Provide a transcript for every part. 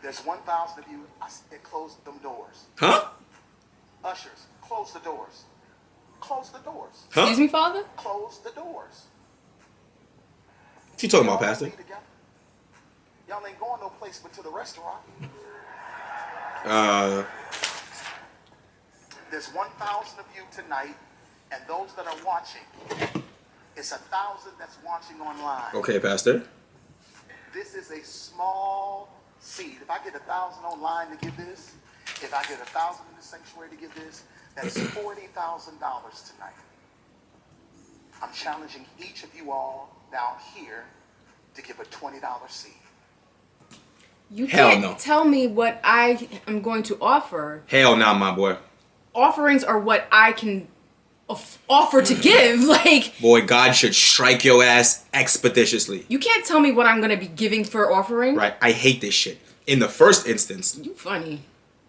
There's 1,000 of you that close them doors. Huh? Ushers, close the doors. Close the doors. Huh? Excuse me, Father? Close the doors. What you talking about, Pastor? Y'all ain't going no place but to the restaurant. There's 1,000 of you tonight, and those that are watching, it's 1,000 that's watching online. Okay, Pastor. This is a small seed. If I get 1,000 online to give this, if I get 1,000 in the sanctuary to give this, that's $40,000 tonight. I'm challenging each of you all down here to give a $20 seed. You Hell can't no. tell me what I am going to offer. Hell no, my boy. Offerings are what I can offer to give. Like, Boy, God should strike your ass expeditiously. you can't tell me what I'm going to be giving for offering. Right? I hate this shit. In the first instance, You funny.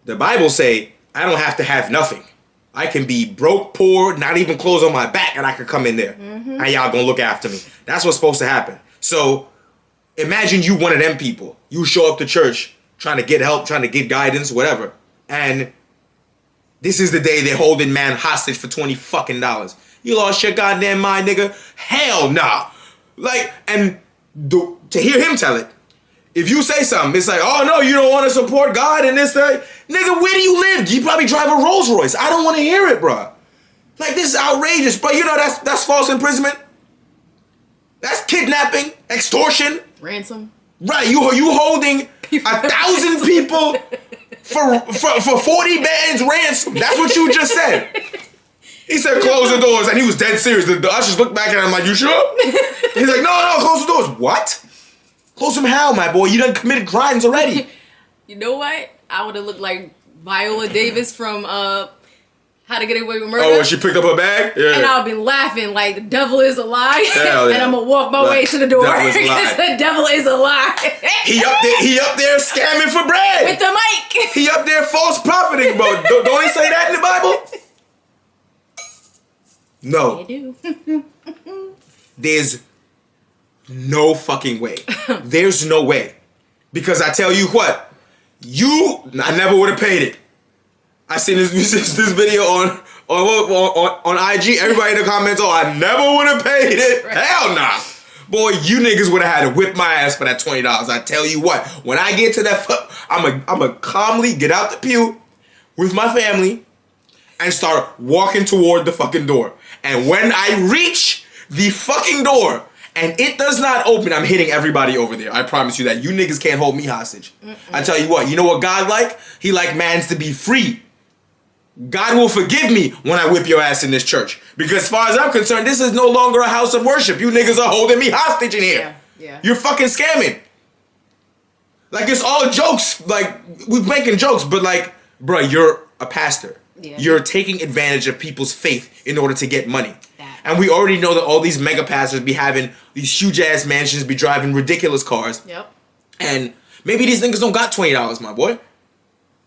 the Bible say, I don't have to have nothing. I can be broke, poor, not even clothes on my back, and I can come in there. And y'all gonna look after me. That's what's supposed to happen. So, imagine you one of them people. You show up to church, trying to get help, trying to get guidance, whatever. And this is the day they're holding man hostage for $20 fucking. You lost your goddamn mind, nigga? Hell nah. Like, and to hear him tell it, if you say something, it's like, oh no, you don't want to support God in this thing. Nigga, where do you live? You probably drive a Rolls Royce. I don't want to hear it, bro. Like, this is outrageous, bro. You know that's false imprisonment. That's kidnapping, extortion. Ransom. Right, you holding 1,000 people for 40 bands ransom. That's what you just said. He said close the doors, and he was dead serious. The ushers looked back at him like, you sure? He's like, no, close the doors. What? Close them how, my boy? You done committed crimes already. You know what? I would have looked like Viola Davis from How to Get Away with Murder. Oh, when she picked up her bag? Yeah. And I'll be laughing like the devil is a lie. Hell yeah. And I'm gonna walk my way to the door. Devil is a lie. Because the devil is a lie. He up there scamming for bread. With the mic. He up there false profiting, bro. Don't he say that in the Bible? No. I do. There's no fucking way. There's no way. Because I tell you what, I never would have paid it. I seen this video on IG. Everybody in the comments, I never would have paid it. Right. Hell nah. Boy, you niggas would have had to whip my ass for that $20. I tell you what, when I get to that, I'm a calmly get out the pew with my family and start walking toward the fucking door. And when I reach the fucking door and it does not open, I'm hitting everybody over there. I promise you that. You niggas can't hold me hostage. I tell you what, you know what God like? He like mans to be free. God will forgive me when I whip your ass in this church. Because as far as I'm concerned, this is no longer a house of worship. You niggas are holding me hostage in here. Yeah. You're fucking scamming. Like, it's all jokes. Like, we're making jokes, but like, bruh, you're a pastor. Yeah. You're taking advantage of people's faith in order to get money. And we already know that all these mega pastors be having these huge ass mansions, be driving ridiculous cars. Yep. And maybe these niggas don't got $20, my boy.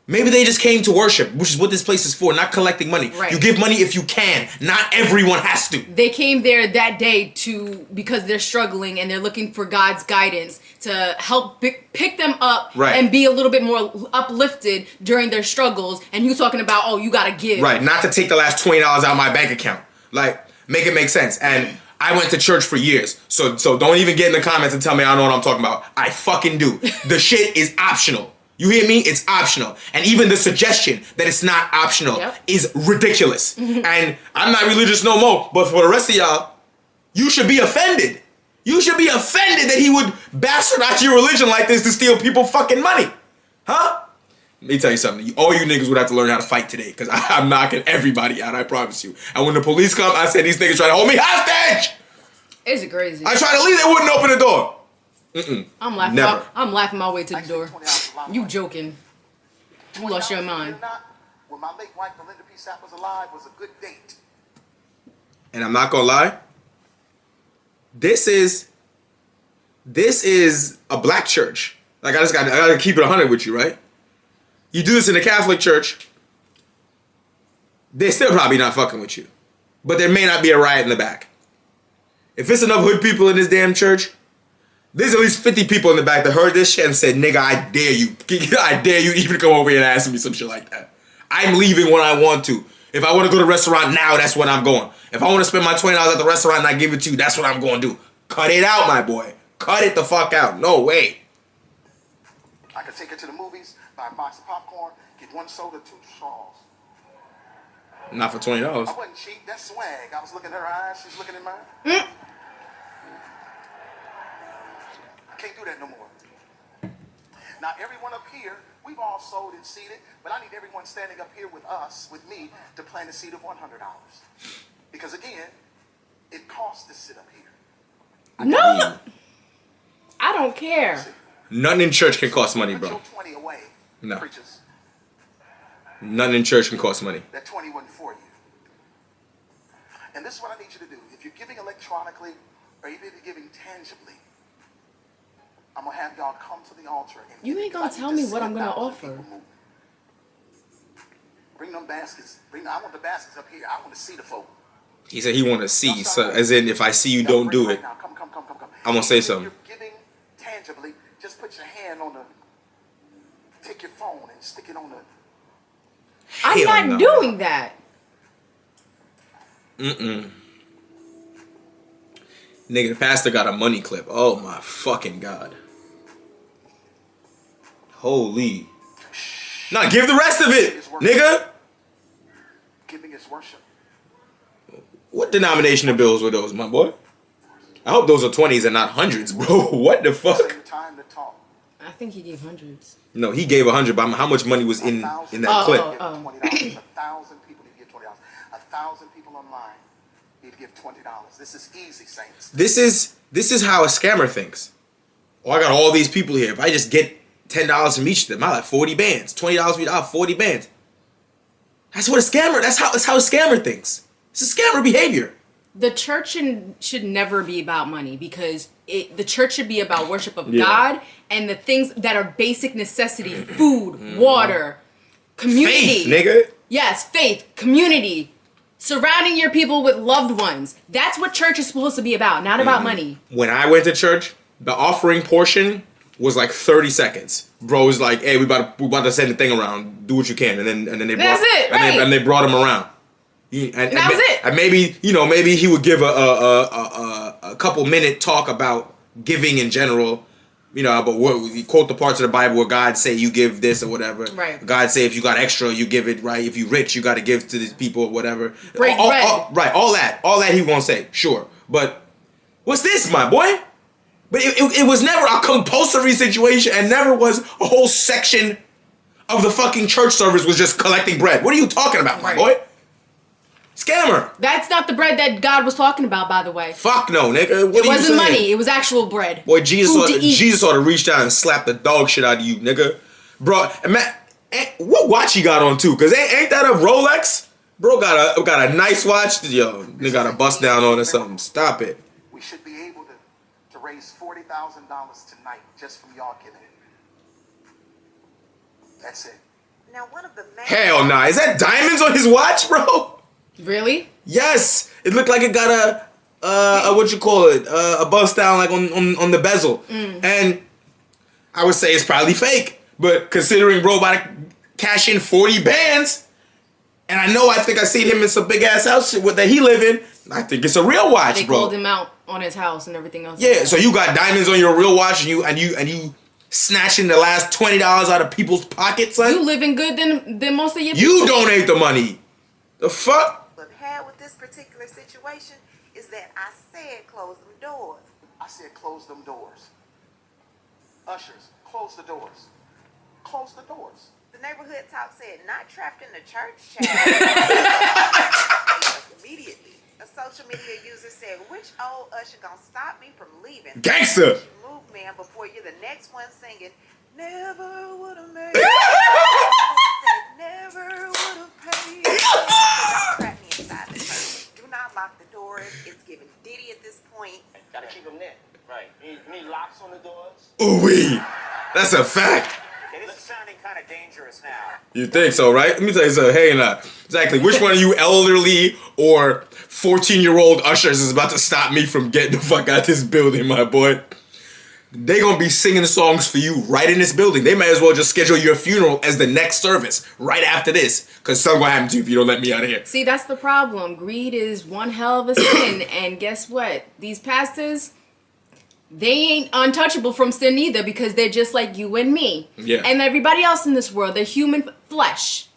Maybe they just came to worship, which is what this place is for, not collecting money. Right. You give money if you can. Not everyone has to. They came there that day because they're struggling and they're looking for God's guidance to help pick them up and be a little bit more uplifted during their struggles. And you talking about, oh, you gotta give. Right, not to take the last $20 out of my bank account. Like, make it make sense. And I went to church for years. So don't even get in the comments and tell me I don't know what I'm talking about. I fucking do. The shit is optional. You hear me? It's optional. And even the suggestion that it's not optional is ridiculous. And I'm not religious no more. But for the rest of y'all, you should be offended. You should be offended that he would bastardize your religion like this to steal people fucking money. Huh? Let me tell you something. All you niggas would have to learn how to fight today. Because I'm knocking everybody out, I promise you. And when the police come, I said these niggas try to hold me hostage. It's crazy. I tried to leave, they wouldn't open the door. I'm laughing. Never. I'm laughing my way to the door. You joking? You lost your mind. When my late wife Melinda P. Sapp was alive, was a good date. And I'm not gonna lie. This is a black church. Like, I gotta keep it 100 with you, right? You do this in the Catholic Church, they're still probably not fucking with you. But there may not be a riot in the back. If it's enough hood people in this damn church, There's at least 50 people in the back that heard this shit and said, nigga, I dare you. I dare you even come over here and ask me some shit like that. I'm leaving when I want to. If I want to go to the restaurant now, that's when I'm going. If I want to spend my $20 at the restaurant and I give it to you, that's what I'm going to do. Cut it out, my boy. Cut it the fuck out. No way. I could take her to the movies, buy a box of popcorn, get 1 soda, 2 straws. Not for $20. I wasn't cheap. That's swag. I was looking at her eyes. She's looking at mine. Can't do that no more. Now, everyone up here, we've all sold and seeded, but I need everyone standing up here with us, with me, to plant a seed of $100. Because again, it costs to sit up here. No, I don't care. Nothing in church can cost money, bro. Put your 20 away, No. preachers. Nothing in church can cost money. That 20 wasn't for you. And this is what I need you to do. If you're giving electronically, or even if you're giving tangibly, I'm going to have y'all come to the altar. And You ain't gonna tell me what I'm gonna offer. Bring them baskets. I want the baskets up here. I want to see the folk. He said he want to see, so as in if I see you don't do it, Come. I'm gonna say something. If you're giving tangibly, just put your hand on take your phone and stick it on the. I'm Hell not no. doing that. Nigga, the pastor got a money clip. Oh my fucking God. Holy. Nah, give the rest of it, nigga. Giving is worship. What denomination of bills were those, my boy? I hope those are 20s and not hundreds, bro. What the fuck? Same time to talk. I think he gave hundreds. No, he gave 100, but how much money was in that clip? $20. 1,000 people need to give $20. 1,000 people online need to give $20. This is easy, saints. This is how a scammer thinks. Oh, I got all these people here. If I just get $10 from each of them, I like 40 bands. $20 for each, 40 bands. That's what a scammer. That's how a scammer thinks. It's a scammer behavior. The church should never be about money because the church should be about worship of God and the things that are basic necessity: food, water, community. Faith, nigga. Yes, faith, community, surrounding your people with loved ones. That's what church is supposed to be about, not about money. When I went to church, the offering portion was like 30 seconds. Bro was like, "Hey, we about to send the thing around. Do what you can." And then they brought, That's it, right. and they brought him around. That was it. And maybe he would give a couple minute talk about giving in general. But you quote the parts of the Bible where God say you give this or whatever. Right. God say if you got extra, you give it, right? If you rich, you got to give to these people or whatever. Break bread. Right, all that he won't say, sure. But what's this, my boy? But it was never a compulsory situation and never was a whole section of the fucking church service was just collecting bread. What are you talking about, my boy? Scammer. That's not the bread that God was talking about, by the way. Fuck no, nigga. It wasn't money. It was actual bread. Boy, Jesus Food ought to reach down and slap the dog shit out of you, nigga. Bro, man, what watch he got on too? Cause ain't that a Rolex? Bro got a nice watch. Yo, they got a bust down on or something. Stop it. We should be able to raise $40,000 tonight just from y'all giving. That's it. Now, one of the main Hell nah. Is that diamonds on his watch, bro? Really? Yes. It looked like it got a bust down like on the bezel. And I would say it's probably fake. But considering bro about to cash in 40 bands, and I think I seen him in some big ass house that he live in, I think it's a real watch, They bro. called him out on his house and everything else. Yeah, so you got diamonds on your real watch and you snatching the last $20 out of people's pockets, son. You living good than most of your people. You donate the money. The fuck? I've had with this particular situation is that I said close them doors. I said close them doors. Ushers, close the doors. Close the doors. The neighborhood talk said not trapped in the church, child. Immediately, a social media user said, which old usher gonna stop me from leaving? Gangster. Move, man, before you're the next one singing, never would have made it. Said, never would have paid. Trap me inside the church. Do not lock the doors. It's giving Diddy at this point. Gotta keep them there. Right. You need locks on the doors? Ooh-wee. That's a fact. Okay, this is sounding kind of dangerous now. You think so, right? Let me tell you something. Hey, nah. Exactly. Which one of you elderly or 14-year-old ushers is about to stop me from getting the fuck out of this building, my boy? they gonna be singing songs for you right in this building. They might as well just schedule your funeral as the next service right after this, because something gonna happen to you if you don't let me out of here. See, that's the problem. Greed is one hell of a sin, and guess what? These pastors, they ain't untouchable from sin either, because they're just like you and me, and everybody else in this world. They're human flesh.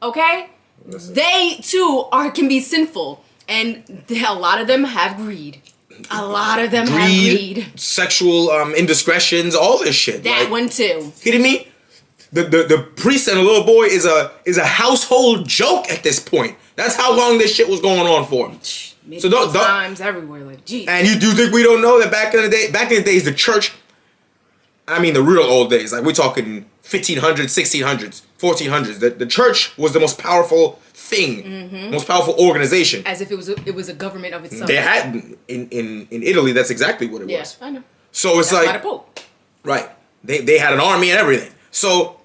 Okay, they too can be sinful, and a lot of them have greed. A lot of them have greed. Sexual indiscretions, all this shit. That one too. Kidding me? The priest and the little boy is a household joke at this point. That's how long this shit was going on for. So don't times everywhere, like geez. And you do think we don't know that back in the days, the church, I mean the real old days, like we're talking 1500s, 1600s, 1400s. The church was the most powerful thing, most powerful organization. As if it was a government of itself. They had in Italy. That's exactly what it was. Yes, I know. So it's That's like why the Pope. Right. They had an army and everything. So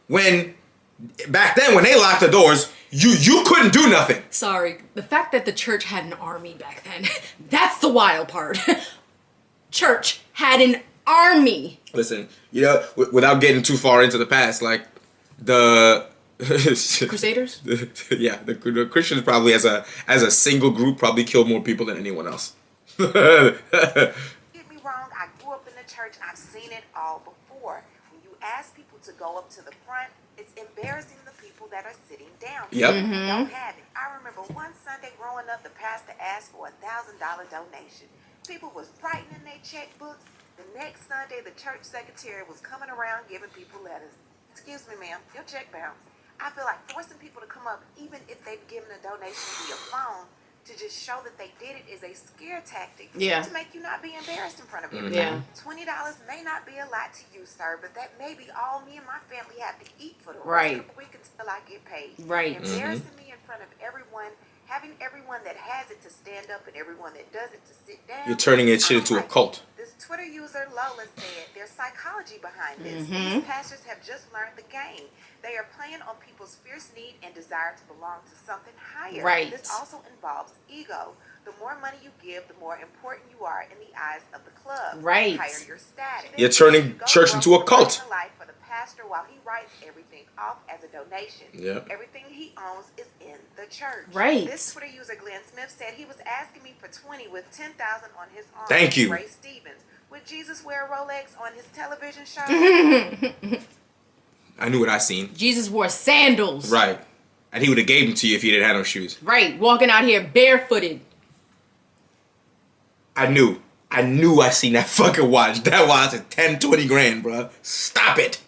back then when they locked the doors, you couldn't do nothing. Sorry, the fact that the church had an army back then, that's the wild part. Church had an army. Listen, without getting too far into the past, like the Crusaders? the Christians probably as a single group probably killed more people than anyone else. Don't get me wrong, I grew up in the church. I've seen it all before. When you ask people to go up to the front, it's embarrassing the people that are sitting down. Yep. They don't have it. I remember one Sunday growing up, the pastor asked for $1,000 donation. People was writing in their checkbooks. The next Sunday, the church secretary was coming around giving people letters. Excuse me, ma'am, your check bounced. I feel like forcing people to come up, even if they've given a donation via phone, to just show that they did it is a scare tactic to make you not be embarrassed in front of everybody. $20 may not be a lot to you, sir, but that may be all me and my family have to eat for the rest of the week until I get paid. Embarrassing me in front of everyone, having everyone that has it to stand up and everyone that does it to sit down. You're turning it shit into a cult. This Twitter user Lola said there's psychology behind this. These pastors have just learned the game. They are playing on people's fierce need and desire to belong to something higher. This also involves ego. The more money you give, the more important you are in the eyes of the club. The higher your status. You're turning church into a cult. Life for the pastor while he writes everything off as a donation. Everything he owns is in the church. This Twitter user Glenn Smith said he was asking me for 20 with 10,000 on his arm. Thank you. Ray Stevens. Would Jesus wear a Rolex on his television show? I knew what I seen. Jesus wore sandals. Right. And he would have gave them to you if he didn't have no shoes. Right. Walking out here barefooted. I knew I seen that fucking watch. That watch is 10, 20 grand, bro. Stop it.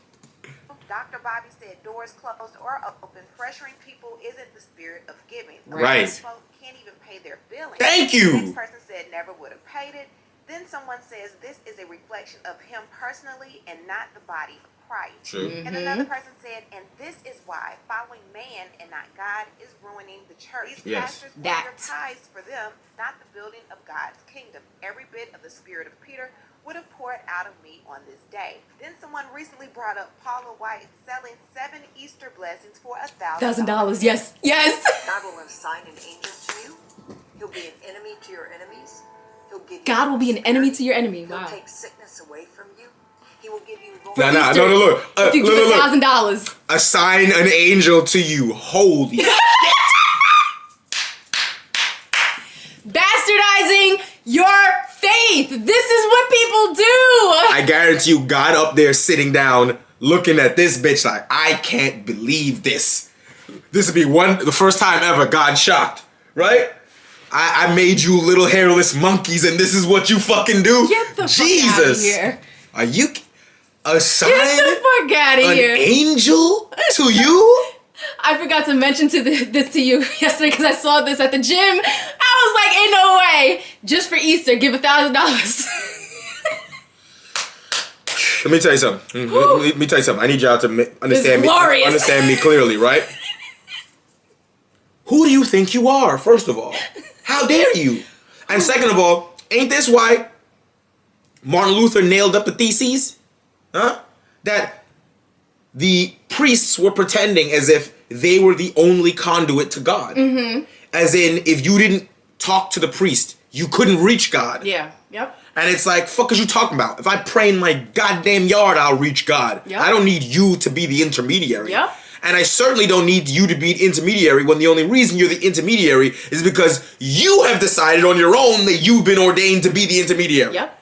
Dr. Bobby said doors closed or open, pressuring people isn't the spirit of giving. Right. Folk can't even pay their billing. Thank you. The next person said never would have paid it. Then someone says this is a reflection of him personally and not the body of Christ. True. And another person said, and this is why following man and not God is ruining the church. These pastors want your tithes for them, not the building of God's kingdom. Every bit of the spirit of Peter would have poured out of me on this day. Then someone recently brought up Paula White selling 7 Easter blessings for $1,000. Yes. God will assign an angel to you. He'll be an enemy to your enemies. God will be an enemy to your enemy. Wow. He'll take sickness away from you. He will give you No, look. If you give $1,000. Assign an angel to you. Holy shit. Bastardizing your faith. This is what people do. I guarantee you God up there sitting down looking at this bitch like, I can't believe this. This would be the first time ever God shocked. Right? I made you little hairless monkeys and this is what you fucking do? Get the Jesus. fuck out of here. Are you assign Get the fuck out of an here. angel to you? I forgot to mention this to you yesterday because I saw this at the gym. I was like, ain't no way. Just for Easter, give $1,000. Let me tell you something. Let me tell you something. I need y'all to understand me clearly, right? Who do you think you are, first of all? How dare you? And second of all, ain't this why Martin Luther nailed up the theses? Huh? That the priests were pretending as if they were the only conduit to God. As in, if you didn't talk to the priest, you couldn't reach God. Yeah. Yep. And it's like, fuck is you talking about? If I pray in my goddamn yard, I'll reach God. Yep. I don't need you to be the intermediary. Yep. And I certainly don't need you to be the intermediary when the only reason you're the intermediary is because you have decided on your own that you've been ordained to be the intermediary. Yep.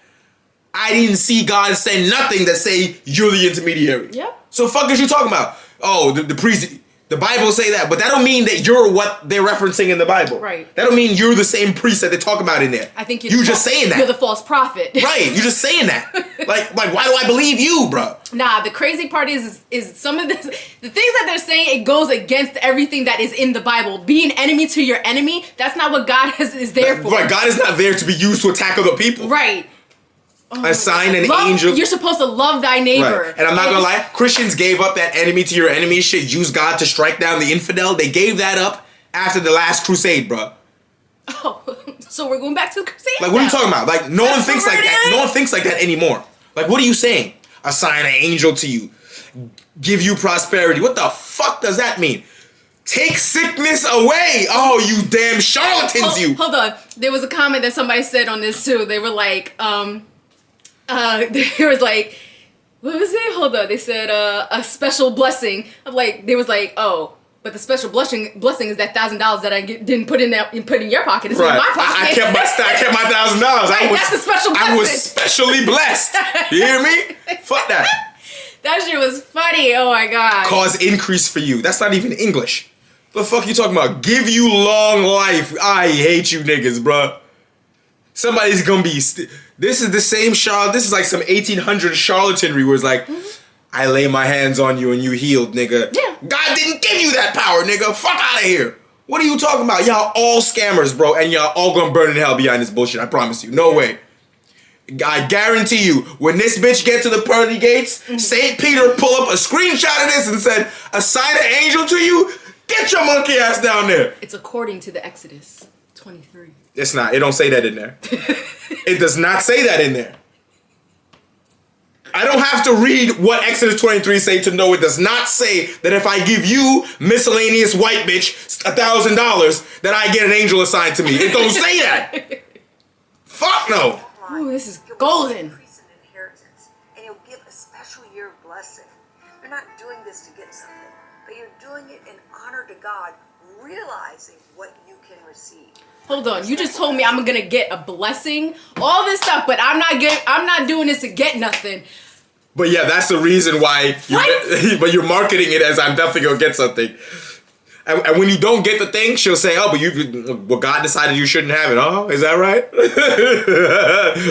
I didn't see God say nothing that say you're the intermediary. Yep. So fuck is you talking about? Oh, the priest, the Bible say that, but that don't mean that you're what they're referencing in the Bible. Right. That don't mean you're the same priest that they talk about in there. I think you're just saying that. You're the false prophet. Right, you're just saying that. like why do I believe you, bro? Nah, the crazy part is some of this, the things that they're saying, it goes against everything that is in the Bible. Be an enemy to your enemy, that's not what God is there for. Right, God is not there to be used to attack other people. Right. Oh, assign an love, angel. You're supposed to love thy neighbor. Right. And I'm not gonna lie, Christians gave up that enemy to your enemy shit, use God to strike down the infidel. They gave that up after the last crusade, bro. Oh, so we're going back to the crusade. Like, what are you talking about? Like, no one thinks like that. is? No one thinks like that anymore. Like, what are you saying? Assign an angel to you, give you prosperity. What the fuck does that mean? Take sickness away. Oh, you damn charlatans, you. Hold on. There was a comment that somebody said on this too. They were like, there was like, what was it? Hold on. They said a special blessing. They was like, oh, but the special blessing is that $1,000 that I didn't put in your pocket. It's in my pocket. I kept my $1,000. Right, that's the special blessing. I was specially blessed. You hear me? Fuck that. That shit was funny. Oh my god. Cause increase for you. That's not even English. The fuck you talking about? Give you long life. I hate you niggas, bruh. Somebody's gonna be. This is the same charlatan. This is like some 1800 charlatanry where it's like, I lay my hands on you and you healed, nigga. Yeah. God didn't give you that power, nigga. Fuck out of here. What are you talking about? Y'all all scammers, bro, and y'all all gonna burn in hell behind this bullshit. I promise you. No way. I guarantee you, when this bitch get to the pearly gates, St. Peter pull up a screenshot of this and said, assign an angel to you. Get your monkey ass down there. It's according to the Exodus 23. It's not. It don't say that in there. It does not say that in there. I don't have to read what Exodus 23 say to know it does not say that if I give you, miscellaneous white bitch, $1,000, that I get an angel assigned to me. It don't say that. Fuck no. Ooh, this is golden. Increase in inheritance, and you'll give a special year of blessing. You're not doing this to get something, but you're doing it in honor to God, realizing what you can receive. Hold on, you just told me I'm gonna get a blessing, all this stuff, but I'm not doing this to get nothing. But yeah, that's the reason why. But you're marketing it as I'm definitely gonna get something. And when you don't get the thing, she'll say, "Oh, but well, God decided you shouldn't have it." Oh, is that right?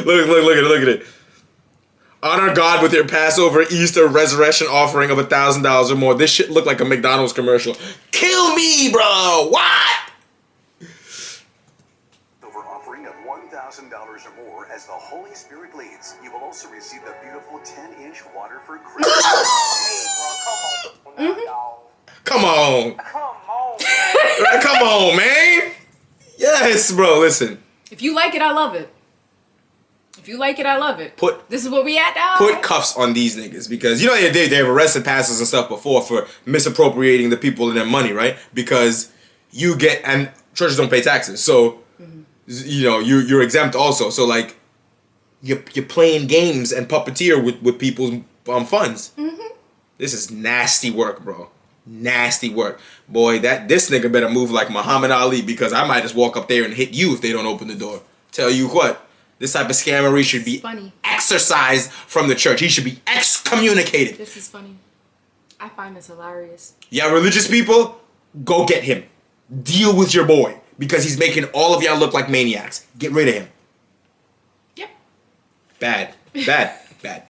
Look at it. Honor God with your Passover, Easter, resurrection offering of $1,000 or more. This shit look like a McDonald's commercial. Kill me, bro. What? Over offering of $1,000 or more as the Holy Spirit leads. You will also receive the beautiful 10-inch Waterford Christmas. Hey, bro, come on. Dog. Come on. Come on. Come on, man. Yes, bro. Listen. If you like it, I love it. If you like it, I love it. This is where we at now. Put cuffs on these niggas because you know they have arrested pastors and stuff before for misappropriating the people and their money, right? Because you get and churches don't pay taxes, so you know you're exempt also. So like you're playing games and puppeteer with people's funds. This is nasty work, bro. Nasty work, boy. This nigga better move like Muhammad Ali because I might just walk up there and hit you if they don't open the door. Tell you what. This type of scammery should be exorcised from the church. He should be excommunicated. This is funny. I find this hilarious. Yeah, religious people, go get him. Deal with your boy because he's making all of y'all look like maniacs. Get rid of him. Yep. Bad.